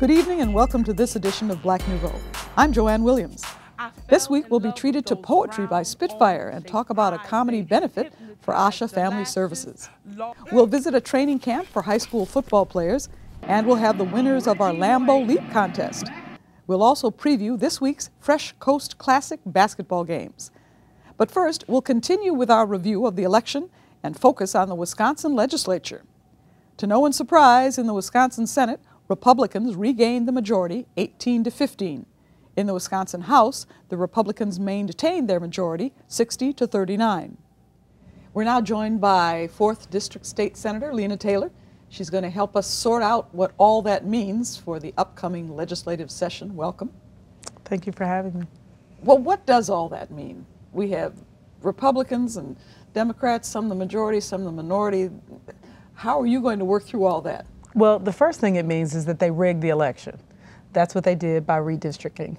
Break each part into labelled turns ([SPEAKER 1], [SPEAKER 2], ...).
[SPEAKER 1] Good evening and welcome to this edition of Black Nouveau. I'm Joanne Williams. This week we'll be treated to poetry by Spitfire and talk about a comedy benefit for Asha Family Services. We'll visit a training camp for high school football players, and we'll have the winners of our Lambeau Leap contest. We'll also preview this week's Fresh Coast Classic basketball games. But first, we'll continue with our review of the election and focus on the Wisconsin legislature. To no one's surprise, in the Wisconsin Senate, Republicans regained the majority, 18-15. In the Wisconsin House, the Republicans maintained their majority, 60-39. We're now joined by 4th District State Senator Lena Taylor. She's going to help us sort out what all that means for the upcoming legislative session. Welcome.
[SPEAKER 2] Thank you for having me.
[SPEAKER 1] Well, what does all that mean? We have Republicans and Democrats, some the majority, some the minority. How are you going to work through all that?
[SPEAKER 2] Well, the first thing it means is that they rigged the election. That's what they did by redistricting.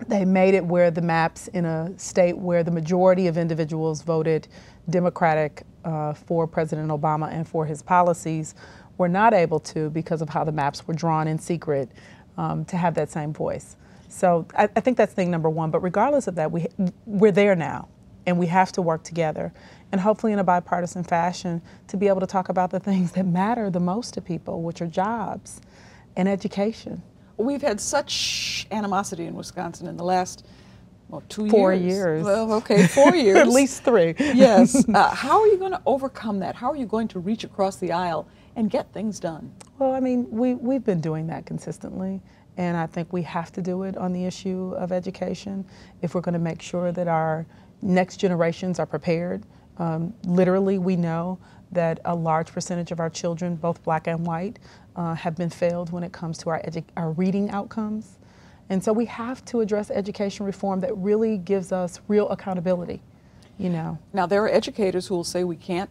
[SPEAKER 2] They made it where the maps in a state where the majority of individuals voted Democratic for President Obama and for his policies were not able to, because of how the maps were drawn in secret, to have that same voice. So I think that's thing number one. But regardless of that, we're there now, and we have to work together, and hopefully in a bipartisan fashion, to be able to talk about the things that matter the most to people, which are jobs and education.
[SPEAKER 1] We've had such animosity in Wisconsin in the last, well, 2 years.
[SPEAKER 2] 4 years.
[SPEAKER 1] Well, okay, 4 years.
[SPEAKER 2] At least 3.
[SPEAKER 1] Yes. How are you going to overcome that? How are you going to reach across the aisle and get things done?
[SPEAKER 2] Well, I mean, we've been doing that consistently, and I think we have to do it on the issue of education if we're going to make sure that our next generations are prepared. Literally, we know that a large percentage of our children, both black and white, have been failed when it comes to our reading outcomes. And so we have to address education reform that really gives us real accountability, you know.
[SPEAKER 1] Now, there are educators who will say we can't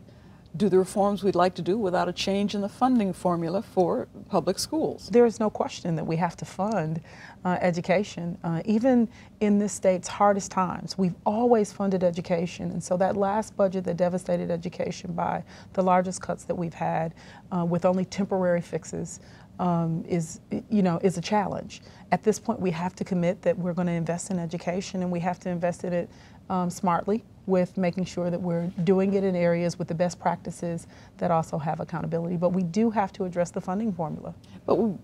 [SPEAKER 1] do the reforms we'd like to do without a change in the funding formula for public schools.
[SPEAKER 2] There is no question that we have to fund education. Even in this state's hardest times, we've always funded education. And so that last budget that devastated education by the largest cuts that we've had with only temporary fixes is a challenge. At this point, we have to commit that we're going to invest in education, and we have to invest in it smartly, with making sure that we're doing it in areas with the best practices that also have accountability. But we do have to address the funding formula.
[SPEAKER 1] But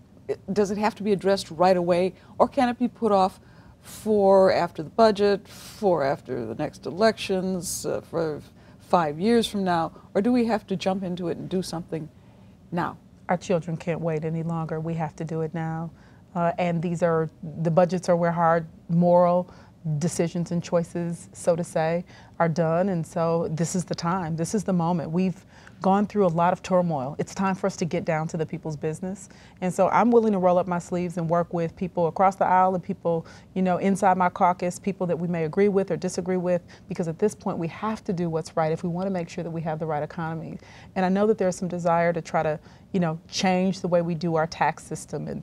[SPEAKER 1] does it have to be addressed right away, or can it be put off for after the budget, for after the next elections, for 5 years from now, or do we have to jump into it and do something now?
[SPEAKER 2] Our children can't wait any longer. We have to do it now. And the budgets are where hard moral decisions and choices, so to say, are done. And so this is the time. This is the moment. We've gone through a lot of turmoil. It's time for us to get down to the people's business. And so I'm willing to roll up my sleeves and work with people across the aisle and people, inside my caucus, people that we may agree with or disagree with, because at this point we have to do what's right if we want to make sure that we have the right economy. And I know that there's some desire to try to, change the way we do our tax system. And,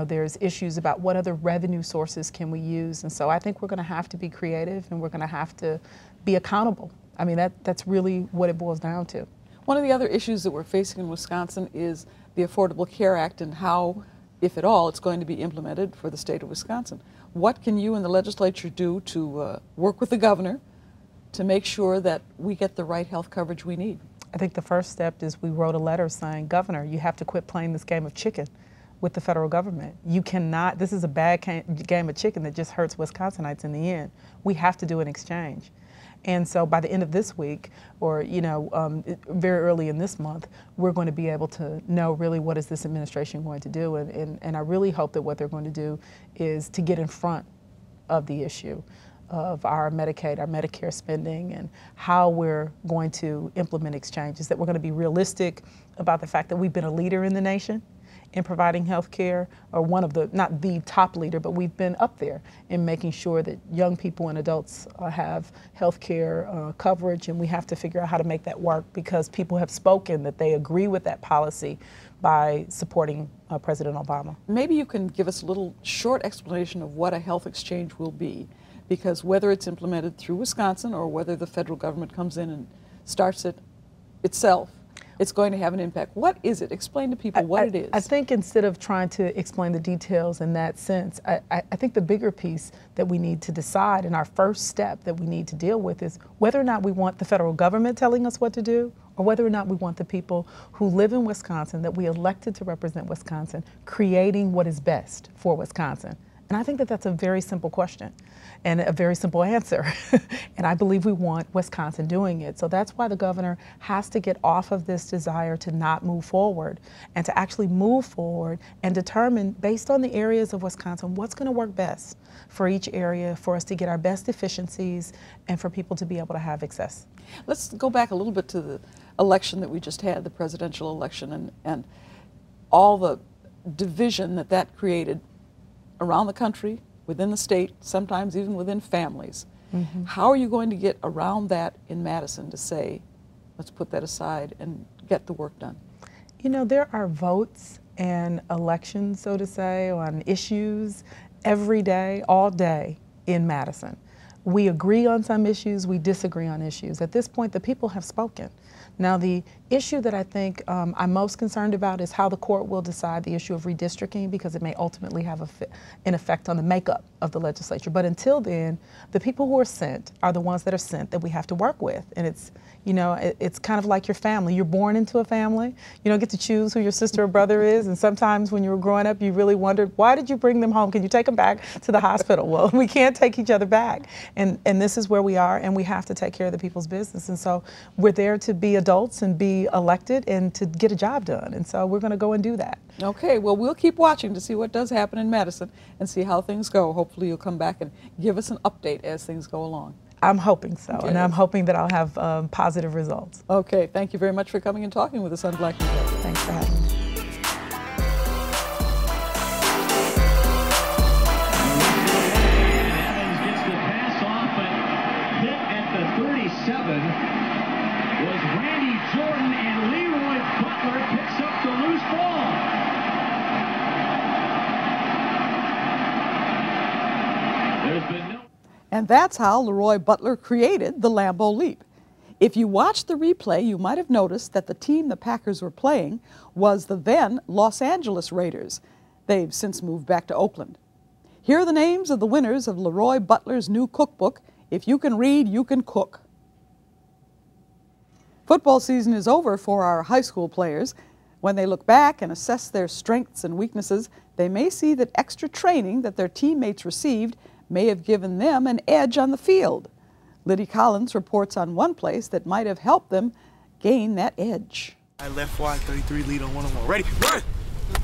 [SPEAKER 2] there's issues about what other revenue sources can we use. And so I think we're going to have to be creative, and we're going to have to be accountable. I mean, that's really what it boils down to.
[SPEAKER 1] One of the other issues that we're facing in Wisconsin is the Affordable Care Act and how, if at all, it's going to be implemented for the state of Wisconsin. What can you and the legislature do to work with the governor to make sure that we get the right health coverage we need?
[SPEAKER 2] I think the first step is we wrote a letter saying, Governor, you have to quit playing this game of chicken with the federal government. You cannot, this is a bad game of chicken that just hurts Wisconsinites in the end. We have to do an exchange. And so by the end of this week, or very early in this month, we're going to be able to know really what is this administration going to do. And I really hope that what they're going to do is to get in front of the issue of our Medicaid, our Medicare spending, and how we're going to implement exchanges, that we're going to be realistic about the fact that we've been a leader in the nation in providing health care, or one of the, not the top leader, but we've been up there in making sure that young people and adults have health care coverage, and we have to figure out how to make that work, because people have spoken that they agree with that policy by supporting President Obama.
[SPEAKER 1] Maybe you can give us a little short explanation of what a health exchange will be, because whether it's implemented through Wisconsin or whether the federal government comes in and starts it itself, it's going to have an impact. What is it? Explain to people what it is.
[SPEAKER 2] I think instead of trying to explain the details in that sense, I think the bigger piece that we need to decide, and our first step that we need to deal with, is whether or not we want the federal government telling us what to do, or whether or not we want the people who live in Wisconsin, that we elected to represent Wisconsin, creating what is best for Wisconsin. And I think that that's a very simple question and a very simple answer. And I believe we want Wisconsin doing it. So that's why the governor has to get off of this desire to not move forward and to actually move forward and determine, based on the areas of Wisconsin, what's going to work best for each area for us to get our best efficiencies and for people to be able to have access.
[SPEAKER 1] Let's go back a little bit to the election that we just had, the presidential election, and all the division that that created around the country, within the state, sometimes even within families. Mm-hmm. How are you going to get around that in Madison to say, let's put that aside and get the work done?
[SPEAKER 2] You know, there are votes and elections, so to say, on issues every day, all day in Madison. We agree on some issues, we disagree on issues. At this point, the people have spoken. Now, the issue that I think I'm most concerned about is how the court will decide the issue of redistricting, because it may ultimately have an effect on the makeup of the legislature. But until then, the people who are sent are the ones that are sent that we have to work with. And it's, you know, it's kind of like your family. You're born into a family. You don't get to choose who your sister or brother is. And sometimes when you were growing up, you really wondered, why did you bring them home? Can you take them back to the hospital? Well, we can't take each other back. And this is where we are, and we have to take care of the people's business. And so we're there to be adults and be elected and to get a job done. And so we're going to go and do that.
[SPEAKER 1] Okay, well, we'll keep watching to see what does happen in Madison and see how things go. Hopefully you'll come back and give us an update as things go along.
[SPEAKER 2] I'm hoping so,
[SPEAKER 1] okay.
[SPEAKER 2] And I'm hoping that I'll have positive results.
[SPEAKER 1] Okay, thank you very much for coming and talking with us on Black Nouveau.
[SPEAKER 2] Thanks for having me.
[SPEAKER 1] And that's how Leroy Butler created the Lambeau Leap. If you watched the replay, you might have noticed that the team the Packers were playing was the then Los Angeles Raiders. They've since moved back to Oakland. Here are the names of the winners of Leroy Butler's new cookbook, If You Can Read, You Can Cook. Football season is over for our high school players. When they look back and assess their strengths and weaknesses, they may see that extra training that their teammates received may have given them an edge on the field. Liddy Collins reports on one place that might have helped them gain that edge.
[SPEAKER 3] I left wide, 33 lead on 1-on-1. Ready, run!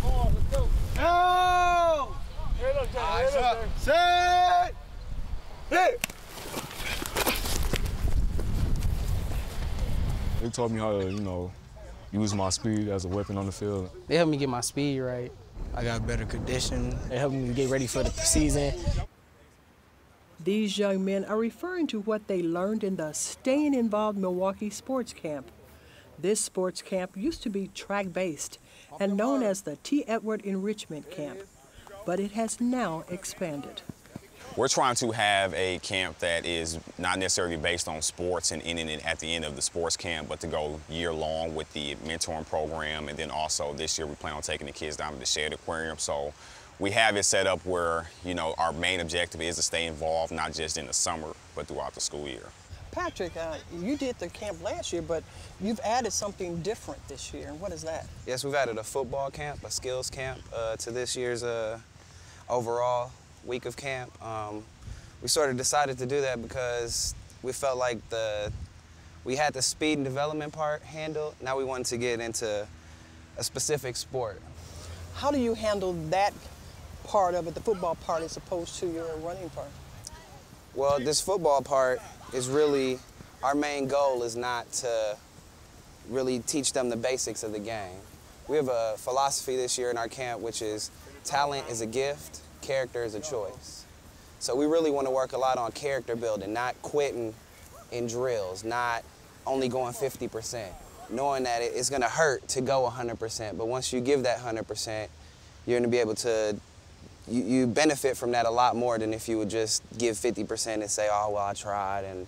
[SPEAKER 3] Let's go. Oh! Eyes up. Set! Hit!
[SPEAKER 4] They taught me how to, you know, use my speed as a weapon on the field.
[SPEAKER 5] They helped me get my speed right. I got better condition. They helped me get ready for the season.
[SPEAKER 6] These young men are referring to what they learned in the Staying Involved Milwaukee Sports Camp. This sports camp used to be track-based and known as the T. Edward Enrichment Camp, but it has now expanded.
[SPEAKER 7] We're trying to have a camp that is not necessarily based on sports and ending it at the end of the sports camp, but to go year-long with the mentoring program. And then also this year we plan on taking the kids down to the Shed Aquarium. So we have it set up where, you know, our main objective is to stay involved, not just in the summer, but throughout the school year.
[SPEAKER 6] Patrick, you did the camp last year, but you've added something different this year. And what is that?
[SPEAKER 8] Yes, we've added a football camp, a skills camp to this year's overall week of camp. We sort of decided to do that because we felt like we had the speed and development part handled. Now we wanted to get into a specific sport.
[SPEAKER 6] How do you handle that part of it, the football part, as opposed to your running part?
[SPEAKER 8] Well, this football part is really, our main goal is not to really teach them the basics of the game. We have a philosophy this year in our camp, which is talent is a gift, character is a choice. So we really want to work a lot on character building, not quitting in drills, not only going 50%, knowing that it's going to hurt to go 100%, but once you give that 100%, you're going to be able to, you benefit from that a lot more than if you would just give 50% and say, oh, well, I tried, and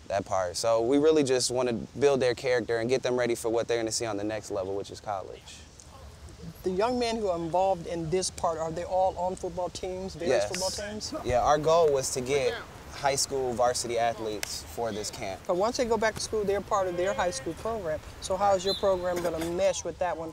[SPEAKER 8] that part. So we really just want to build their character and get them ready for what they're going to see on the next level, which is college.
[SPEAKER 6] The young men who are involved in this part, are they all on football teams, various football teams?
[SPEAKER 8] Yeah, our goal was to get high school varsity athletes for this camp.
[SPEAKER 6] But once they go back to school, they're part of their high school program. So how is your program going to mesh with that one?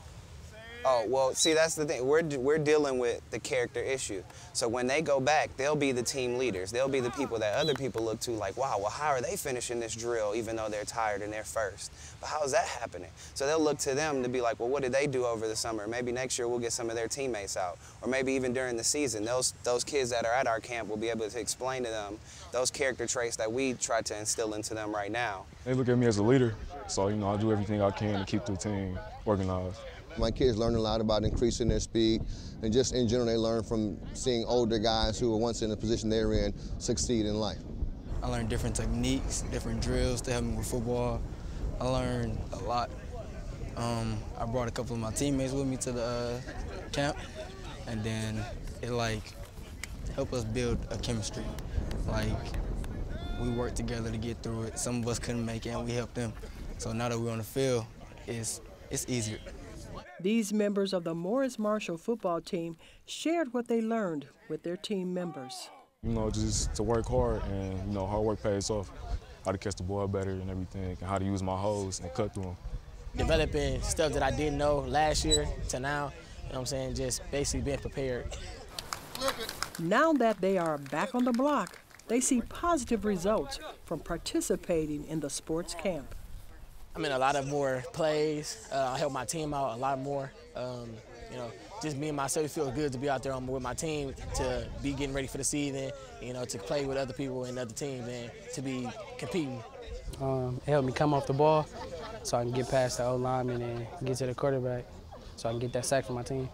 [SPEAKER 8] Oh, well, see, that's the thing. We're dealing with the character issue. So when they go back, they'll be the team leaders. They'll be the people that other people look to like, wow, well, how are they finishing this drill even though they're tired and they're first? But how is that happening? So they'll look to them to be like, well, what did they do over the summer? Maybe next year we'll get some of their teammates out. Or maybe even during the season, those kids that are at our camp will be able to explain to them those character traits that we try to instill into them right now.
[SPEAKER 4] They look at me as a leader, so I do everything I can to keep the team organized.
[SPEAKER 9] My kids learn a lot about increasing their speed, and just in general, they learn from seeing older guys who were once in the position they're in succeed in life.
[SPEAKER 5] I learned different techniques, different drills to help me with football. I learned a lot. I brought a couple of my teammates with me to the camp, and then it helped us build a chemistry. We worked together to get through it. Some of us couldn't make it, and we helped them. So now that we're on the field, it's easier.
[SPEAKER 6] These members of the Morris Marshall football team shared what they learned with their team members.
[SPEAKER 4] Just to work hard, and hard work pays off. How to catch the ball better and everything, and how to use my holes and cut through them.
[SPEAKER 5] Developing stuff that I didn't know last year to now, just basically being prepared.
[SPEAKER 6] Now that they are back on the block, they see positive results from participating in the sports camp.
[SPEAKER 5] I'm in a lot of more plays. I help my team out a lot more. Just me and myself, it feels good to be out there with my team, to be getting ready for the season, to play with other people and other teams and to be competing.
[SPEAKER 10] It helped me come off the ball so I can get past the O-lineman and get to the quarterback so I can get that sack for my team.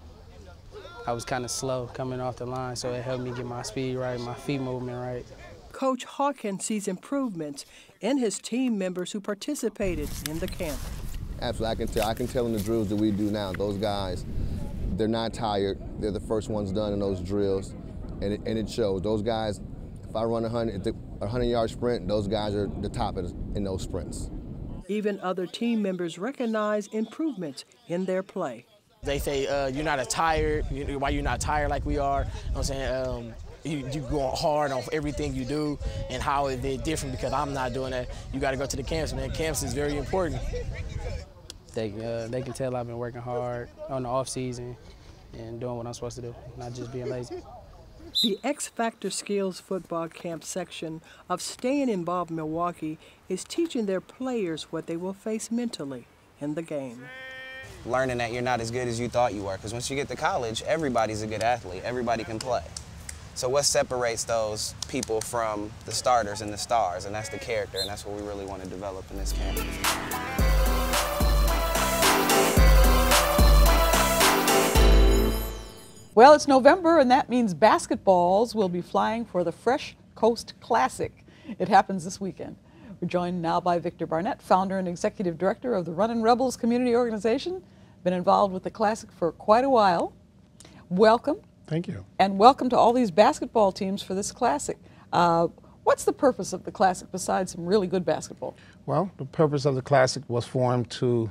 [SPEAKER 10] I was kind of slow coming off the line, so it helped me get my speed right, my feet movement right.
[SPEAKER 6] Coach Hawkins sees improvements in his team members who participated in the camp.
[SPEAKER 9] Absolutely, I can tell in the drills that we do now, those guys, they're not tired. They're the first ones done in those drills, and it shows. Those guys, if I run a 100-yard sprint, those guys are the top in those sprints.
[SPEAKER 6] Even other team members recognize improvements in their play.
[SPEAKER 5] They say, you're not as tired, why you're not tired like we are. You go hard on everything you do, and how is it different because I'm not doing that. You got to go to the camps, man. Camps is very important.
[SPEAKER 10] They can tell I've been working hard on the off season and doing what I'm supposed to do, not just being lazy.
[SPEAKER 6] The X Factor Skills Football Camp section of Staying Involved Milwaukee is teaching their players what they will face mentally in the game.
[SPEAKER 8] Learning that you're not as good as you thought you were, because once you get to college, everybody's a good athlete. Everybody can play. So what separates those people from the starters and the stars? And that's the character, and that's what we really want to develop in this camp.
[SPEAKER 1] Well, it's November, and that means basketballs will be flying for the Fresh Coast Classic. It happens this weekend. We're joined now by Victor Barnett, founder and executive director of the Runnin' Rebels community organization. Been involved with the Classic for quite a while. Welcome.
[SPEAKER 11] Thank you.
[SPEAKER 1] And welcome to all these basketball teams for this Classic. What's the purpose of the Classic besides some really good basketball?
[SPEAKER 11] Well, the purpose of the Classic was formed to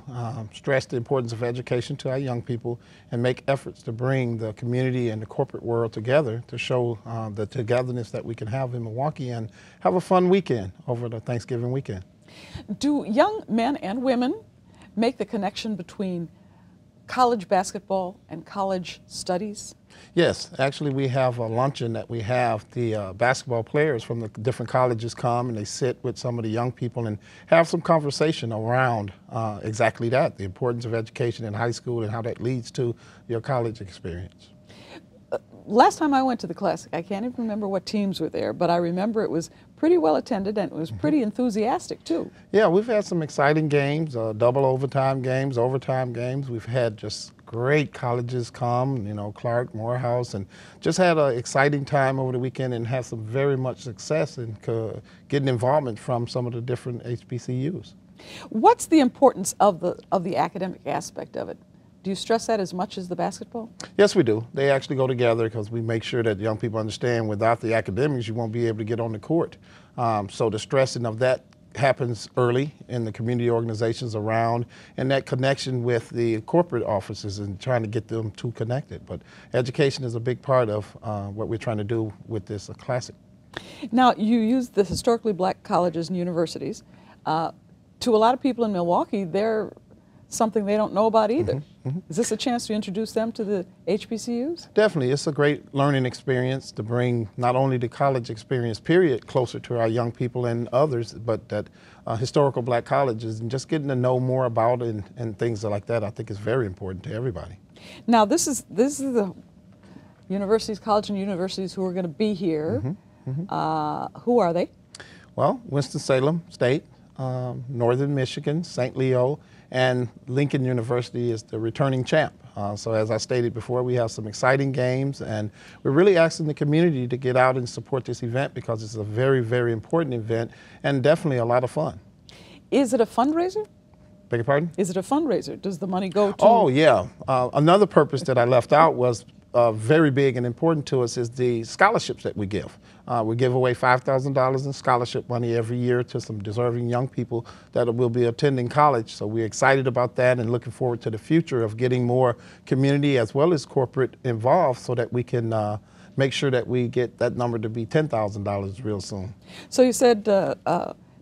[SPEAKER 11] stress the importance of education to our young people and make efforts to bring the community and the corporate world together to show the togetherness that we can have in Milwaukee and have a fun weekend over the Thanksgiving weekend. Do young men and women make the connection between college basketball and college studies? Yes, actually we have a luncheon that we have the basketball players from the different colleges come and they sit with some of the young people and have some conversation around exactly that, the importance of education in high school and how that leads to your college experience. Last time I went to the Classic, I can't even remember what teams were there, but I remember it was pretty well attended and it was pretty enthusiastic too. Yeah, we've had some exciting games, double overtime games, We've had just great colleges come, you know, Clark, Morehouse, and just had an exciting time over the weekend and had some very much success in getting involvement from some of the different HBCUs. What's the importance of the academic aspect of it? Do you stress that as much as the basketball? Yes, we do. They actually go together because we make sure that young people understand without the academics, you won't be able to get on the court. So the stressing of that happens early in the community organizations around, and that connection with the corporate offices and trying to get them two connected. But education is a big part of what we're trying to do with this classic.
[SPEAKER 1] Now, you use the historically black colleges and universities. To a lot of people in Milwaukee, they're something they don't know about either. Is this a chance to introduce them to the HBCUs?
[SPEAKER 11] Definitely. It's a great learning experience to bring not only the college experience, period, closer to our young people and others, but that historical black colleges and just getting to know more about it and things like that, I think is very important to everybody.
[SPEAKER 1] Now, this is the universities, college and universities who are going to be here. Who are they?
[SPEAKER 11] Well, Winston-Salem State, Northern Michigan, St. Leo, and Lincoln University is the returning champ. So as I stated before, we have some exciting games, and we're really asking the community to get out and support this event because it's a very, very important event and definitely a lot of fun.
[SPEAKER 1] Is it a fundraiser?
[SPEAKER 11] Beg your pardon?
[SPEAKER 1] Is it a fundraiser? Does the money go to?
[SPEAKER 11] Oh, yeah. Another purpose that I left out was very big and important to us is the scholarships that we give. We give away $5,000 in scholarship money every year to some deserving young people that will be attending college. So we're excited about that and looking forward to the future of getting more community as well as corporate involved so that we can make sure that we get that number to be $10,000 real soon.
[SPEAKER 1] So you said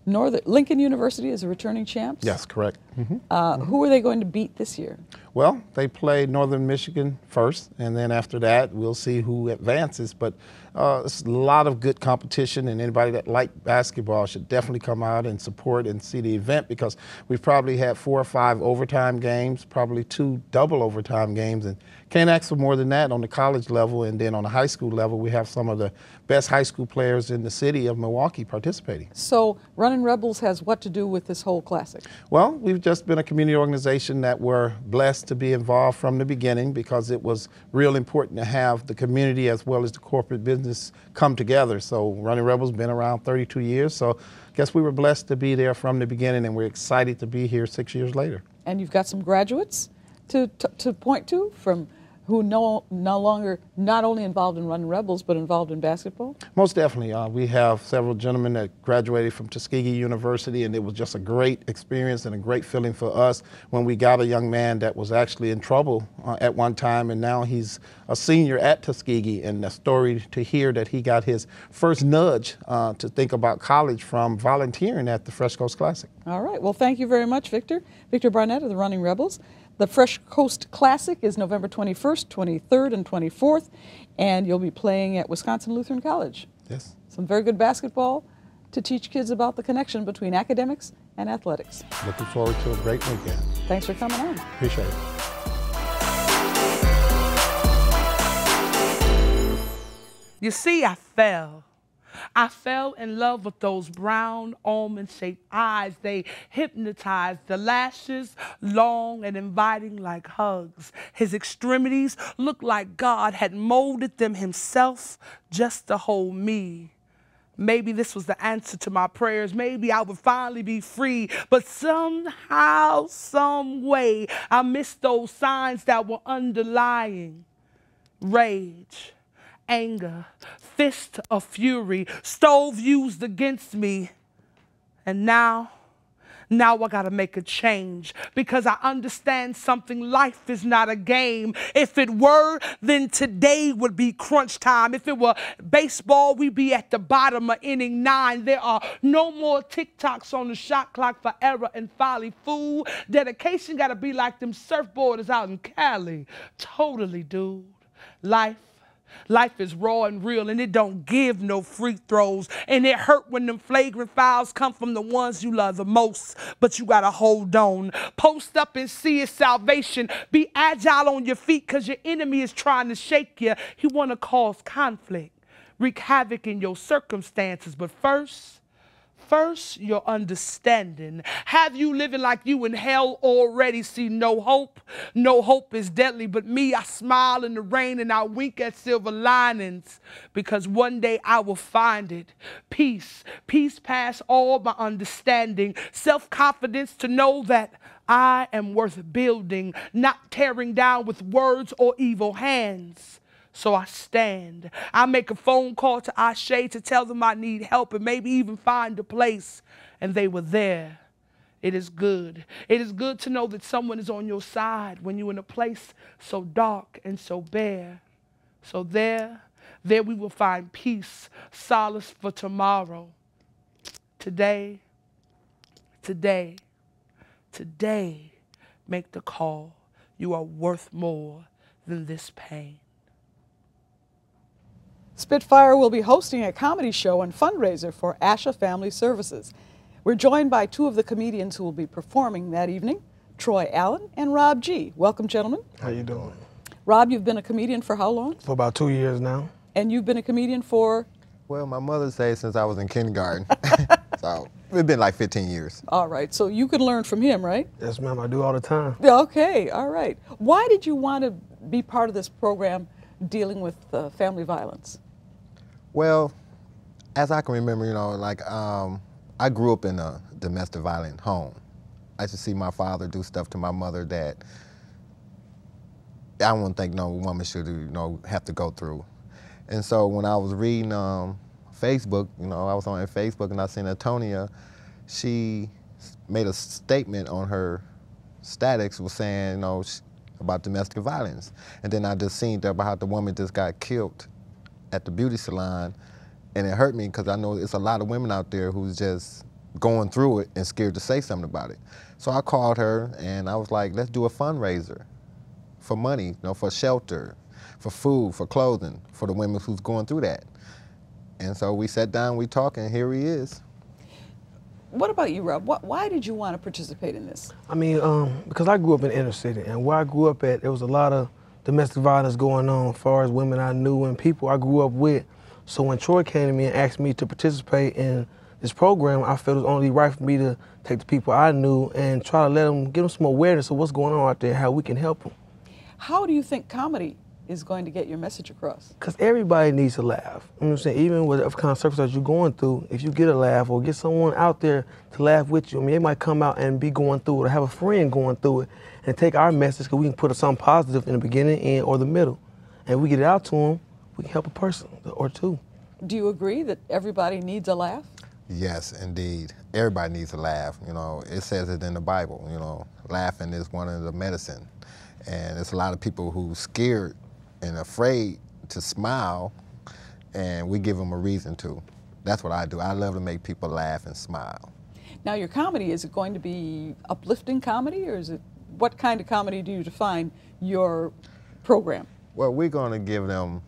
[SPEAKER 1] Lincoln University is a returning champ?
[SPEAKER 11] Yes, correct.
[SPEAKER 1] Who are they going to beat this year?
[SPEAKER 11] Well, they play Northern Michigan first, and then after that, we'll see who advances. But it's a lot of good competition, and anybody that likes basketball should definitely come out and support and see the event because we've probably had 4 or 5 overtime games, probably 2 double overtime games, and can't ask for more than that on the college level. And then on the high school level, we have some of the best high school players in the city of Milwaukee participating.
[SPEAKER 1] So Running Rebels has what to do with this whole classic?
[SPEAKER 11] Well, we've just been a community organization that were blessed to be involved from the beginning because it was real important to have the community as well as the corporate business come together. So Running Rebels been around 32 years, so I guess we were blessed to be there from the beginning, and we're excited to be here 6 years later.
[SPEAKER 1] And you've got some graduates to point to from who no longer not only involved in Running Rebels, but involved in basketball?
[SPEAKER 11] Most definitely. We have several gentlemen that graduated from Tuskegee University, and it was just a great experience and a great feeling for us when we got a young man that was actually in trouble at one time, and now he's a senior at Tuskegee, and the story to hear that he got his first nudge to think about college from volunteering at the Fresh Coast Classic.
[SPEAKER 1] All right. Well, thank you very much, Victor. Victor Barnett of the Running Rebels. The Fresh Coast Classic is November 21st, 23rd, and 24th, and you'll be playing at Wisconsin Lutheran College.
[SPEAKER 11] Yes.
[SPEAKER 1] Some very good basketball to teach kids about the connection between academics and athletics.
[SPEAKER 11] Looking forward to a great weekend.
[SPEAKER 1] Thanks for coming on.
[SPEAKER 11] Appreciate it.
[SPEAKER 12] You see, I fell in love with those brown almond-shaped eyes. They hypnotized, the lashes long and inviting like hugs. His extremities looked like God had molded them himself just to hold me. Maybe this was the answer to my prayers. Maybe I would finally be free. But somehow, some way, I missed those signs that were underlying. Rage, anger, fist of fury, stove used against me. And now I gotta make a change because I understand something. Life is not a game. If it were, then today would be crunch time. If it were baseball, we'd be at the bottom of inning 9. There are no more TikToks on the shot clock for error and folly. Fool, dedication gotta be like them surfboarders out in Cali. Totally, dude. Life is raw and real, and it don't give no free throws. And it hurt when them flagrant fouls come from the ones you love the most. But you gotta hold on. Post up and see his salvation. Be agile on your feet, because your enemy is trying to shake you. He wanna cause conflict, wreak havoc in your circumstances. But first, your understanding. Have you living like you in hell already? See no hope? No hope is deadly, but me, I smile in the rain and I wink at silver linings, because one day I will find it. Peace past all my understanding. Self-confidence to know that I am worth building, not tearing down with words or evil hands. So I stand. I make a phone call to Asha to tell them I need help and maybe even find a place. And they were there. It is good. It is good to know that someone is on your side when you're in a place so dark and so bare. So there we will find peace, solace for tomorrow. Today, make the call. You are worth more than this pain.
[SPEAKER 1] Spitfire will be hosting a comedy show and fundraiser for Asha Family Services. We're joined by two of the comedians who will be performing that evening, Troy Allen and Rob G. Welcome, gentlemen.
[SPEAKER 13] How you doing?
[SPEAKER 1] Rob, you've been a comedian for how long?
[SPEAKER 13] For about 2 years now.
[SPEAKER 1] And you've been a comedian for?
[SPEAKER 14] Well, my mother says since I was in kindergarten. So it's been like 15 years.
[SPEAKER 1] All right, so you can learn from him, right?
[SPEAKER 13] Yes, ma'am, I do all the time.
[SPEAKER 1] Okay, all right. Why did you want to be part of this program dealing with family violence?
[SPEAKER 14] Well, as I can remember, you know, like I grew up in a domestic violent home. I used to see my father do stuff to my mother that I wouldn't think no woman should, you know, have to go through. And so when I was reading Facebook, you know, I was on Facebook and I seen Antonia, she made a statement on her statics was saying, you know, about domestic violence. And then I just seen about how the woman just got killed at the beauty salon, and it hurt me because I know it's a lot of women out there who's just going through it and scared to say something about it. So I called her and I was like, let's do a fundraiser for money, you know, for shelter, for food, for clothing, for the women who's going through that. And so we sat down, we talked, and here he is.
[SPEAKER 1] What about you, Rob? Why did you want to participate in this?
[SPEAKER 13] I mean, because I grew up in the inner city, and where I grew up at, there was a lot of domestic violence going on as far as women I knew and people I grew up with. So when Troy came to me and asked me to participate in this program, I felt it was only right for me to take the people I knew and try to give them some awareness of what's going on out there, how we can help them.
[SPEAKER 1] How do you think comedy is going to get your message across?
[SPEAKER 13] Because everybody needs to laugh. You know what I'm saying? Even with the kind of circumstances you're going through, if you get a laugh or get someone out there to laugh with you, I mean, they might come out and be going through it or have a friend going through it and take our message because we can put something positive in the beginning, end, or the middle. And we get it out to them, we can help a person or two.
[SPEAKER 1] Do you agree that everybody needs a laugh?
[SPEAKER 14] Yes, indeed. Everybody needs a laugh. You know, it says it in the Bible, you know, laughing is one of the medicine. And there's a lot of people who's scared and afraid to smile, and we give them a reason to. That's what I do. I love to make people laugh and smile.
[SPEAKER 1] Now your comedy, is it going to be uplifting comedy, or is it, what kind of comedy do you define your program?
[SPEAKER 14] Well, we're going to give them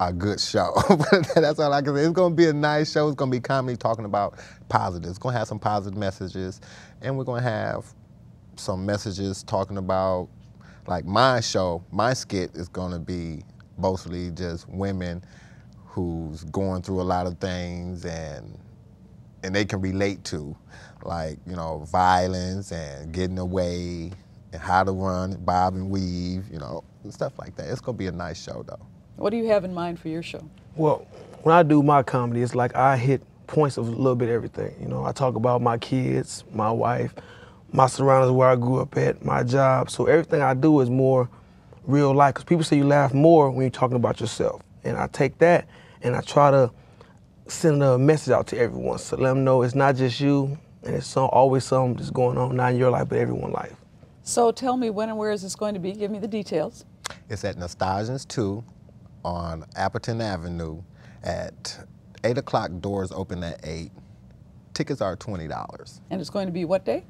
[SPEAKER 14] a good show. That's all I can say. It's going to be a nice show. It's going to be comedy talking about positive. It's going to have some positive messages, and we're going to have some messages talking about, like my show, my skit is going to be mostly just women who's going through a lot of things and they can relate to, like, you know, violence and getting away and how to run, bob and weave, you know, stuff like that. It's going to be a nice show, though.
[SPEAKER 1] What do you have in mind for your show?
[SPEAKER 13] Well, when I do my comedy, it's like I hit points of a little bit of everything. You know, I talk about my kids, my wife, my surroundings, where I grew up at, my job. So everything I do is more real life, because people say you laugh more when you're talking about yourself. And I take that and I try to send a message out to everyone, so let them know it's not just you, and it's always something that's going on, not in your life, but everyone's life.
[SPEAKER 1] So tell me, when and where is this going to be? Give me the details.
[SPEAKER 14] It's at Nostalgians 2 on Appleton Avenue at 8 o'clock, doors open at 8. Tickets are $20.
[SPEAKER 1] And it's going to be what day?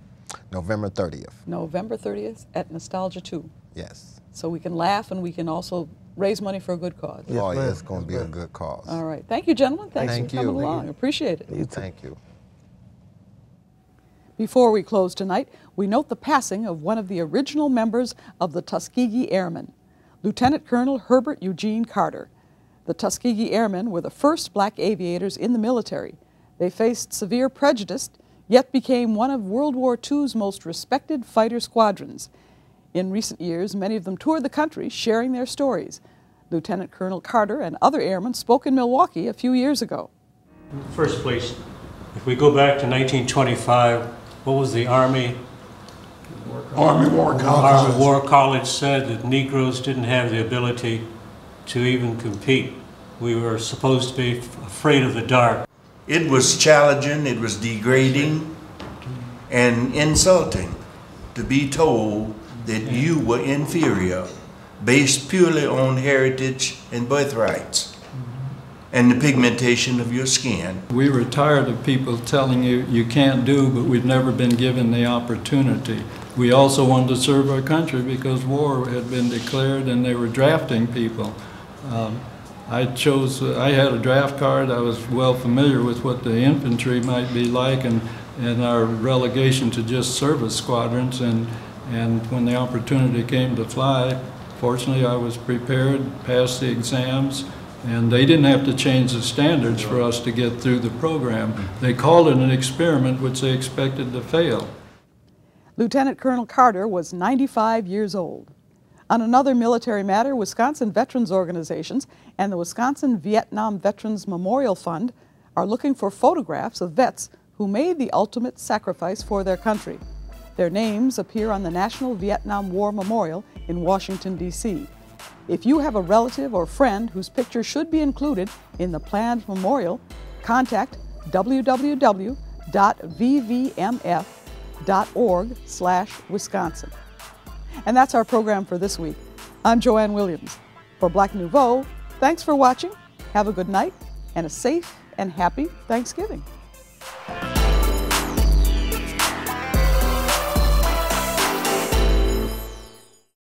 [SPEAKER 14] November 30th.
[SPEAKER 1] November 30th at Nostalgia 2.
[SPEAKER 14] Yes.
[SPEAKER 1] So we can laugh and we can also raise money for a good cause.
[SPEAKER 14] Yes, oh, yeah, it's going to be a good cause.
[SPEAKER 1] All right. Thank you, gentlemen. Thanks for coming along. Appreciate it.
[SPEAKER 14] Thank you.
[SPEAKER 1] Before we close tonight, we note the passing of one of the original members of the Tuskegee Airmen, Lieutenant Colonel Herbert Eugene Carter. The Tuskegee Airmen were the first black aviators in the military. They faced severe prejudice, yet became one of World War II's most respected fighter squadrons. In recent years, many of them toured the country sharing their stories. Lieutenant Colonel Carter and other airmen spoke in Milwaukee a few years ago.
[SPEAKER 15] In the first place, if we go back to 1925, what was the Army War College said that Negroes didn't have the ability to even compete. We were supposed to be afraid of the dark.
[SPEAKER 16] It was challenging, it was degrading and insulting to be told that you were inferior based purely on heritage and birthrights and the pigmentation of your skin.
[SPEAKER 17] We were tired of people telling you you can't do, but we've never been given the opportunity. We also wanted to serve our country because war had been declared and they were drafting people. I had a draft card. I was well familiar with what the infantry might be like and our relegation to just service squadrons. And when the opportunity came to fly, fortunately I was prepared, passed the exams, and they didn't have to change the standards for us to get through the program. They called it an experiment which they expected to fail.
[SPEAKER 1] Lieutenant Colonel Carter was 95 years old. On another military matter, Wisconsin veterans organizations and the Wisconsin Vietnam Veterans Memorial Fund are looking for photographs of vets who made the ultimate sacrifice for their country. Their names appear on the National Vietnam War Memorial in Washington, D.C. If you have a relative or friend whose picture should be included in the planned memorial, contact www.vvmf.org/Wisconsin. And that's our program for this week. I'm Joanne Williams. For Black Nouveau, thanks for watching, have a good night, and a safe and happy Thanksgiving.